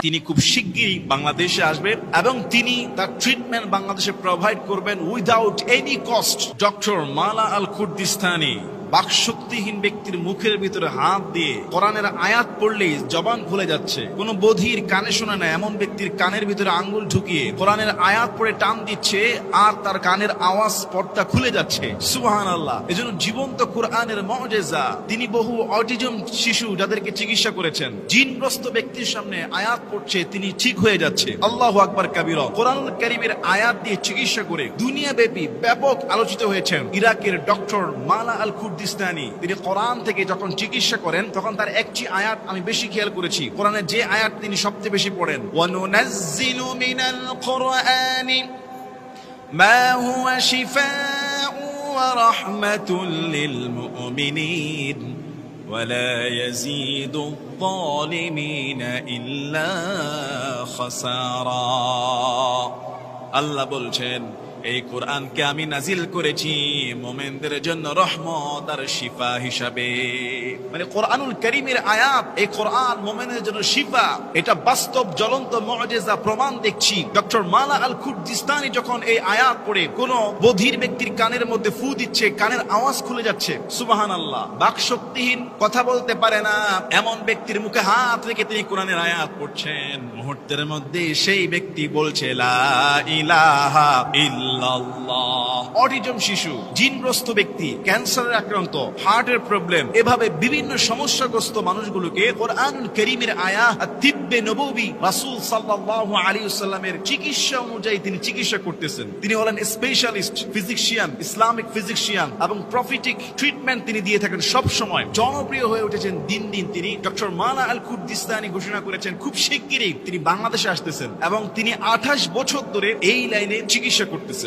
তিনি খুব শিগগিরই বাংলাদেশে আসবেন এবং তিনি তার ট্রিটমেন্ট বাংলাদেশে প্রোভাইড করবেন উইদাউট এনি কস্ট। ডক্টর মালা আল কুর্দিস্তানি বাকশক্তিহীন ব্যক্তির মুখের ভিতরে হাত দিয়ে কোরআনের আয়াত পড়লেই জবান খুলে যাচ্ছে। কোন বধির কানে শোনে না এমন ব্যক্তির কানের ভিতরে আঙ্গুল ঢুকিয়ে কোরআনের আয়াত পড়ে টান দিচ্ছে আর তার কানের আওয়াজ পর্দা খুলে যাচ্ছে। সুবহানাল্লাহ। এজন্য জীবন্ত কোরআনের মুজিজা। তিনি বহু অটিজম শিশু যাদেরকে চিকিৎসা করেছেন, জিনগ্রস্ত ব্যক্তির সামনে আয়াত পড়ছে, তিনি ঠিক হয়ে যাচ্ছে। আল্লাহু আকবার কাবীরা। কোরআনুল কারীমের আয়াত দিয়ে চিকিৎসা করে দুনিয়াব্যাপী ব্যাপক আলোচিত হয়েছেন ইরাকের ডক্টর মালা আল কুর্দিস্তানি। তিনি কোরআন থেকে যখন চিকিৎসা করেন তখন তার একটি আয়াত আমি বেশি খেয়াল করেছি, কোরআনের যে আয়াত তিনি সবচেয়ে বেশি পড়েন, ওয়ানুনাজ্জিলু মিনাল কুরআনি মা হুয়া শিফাউ ওয়া রাহমাতুল লিল মুমিনিন ওয়ালা ইয়াজিদু যালিমিনা ইল্লা খাসারা। আল্লাহ বলছেন, এই কোরআনকে আমি নাজিল করেছি মুমিনদের জন্য রহমত আর শিফা হিসাবে। মানে কোরআনুল কারীমের আয়াত, এই কোরআন মুমিনের জন্য শিফা। এটা বাস্তব জ্বলন্ত মুজিজা প্রমাণ দেখছি। ডক্টর মালা আল কুর্দিস্তানি যখন এই আয়াত পড়ে কোন বধির ব্যক্তির কানের মধ্যে ফু দিচ্ছে, কানের আওয়াজ খুলে যাচ্ছে। সুবহানাল্লাহ। বাকশক্তিহীন, কথা বলতে পারে না এমন ব্যক্তির মুখে হাত রেখে তিনি কোরআনের আয়াত পড়ছেন। মুহূর্তের মধ্যে সেই ব্যক্তি বলছে লা ইলাহা ইল্লাল্লাহ। অটিজম শিশু, জিনগ্রস্ত ব্যক্তি, ক্যান্সারের আক্রান্ত, হার্টের প্রবলেম, এভাবে বিভিন্ন সমস্যাগ্রস্ত মানুষগুলোকে কোরআনুল কারীমের আয়াত তিব্বে নববী রাসূল সাল্লাল্লাহু আলাইহি ওয়াসাল্লামের চিকিৎসা অনুযায়ী তিনি চিকিৎসা করতেছেন। তিনি হলেন স্পেশালিস্ট ফিজিশিয়ান, ইসলামিক ফিজিশিয়ান এবং প্রফিটিক ট্রিটমেন্ট তিনি দিয়ে থাকেন সব সময়। জনপ্রিয় হয়ে উঠেছেন দিন দিন তিনি। ডক্টর মালা আল কুর্দিস্তানি ঘোষণা করেছেন খুব শিগগিরই তিনি বাংলাদেশে আসতেছেন এবং তিনি 28 বছর ধরে এই লাইনে চিকিৎসা করতেছেন।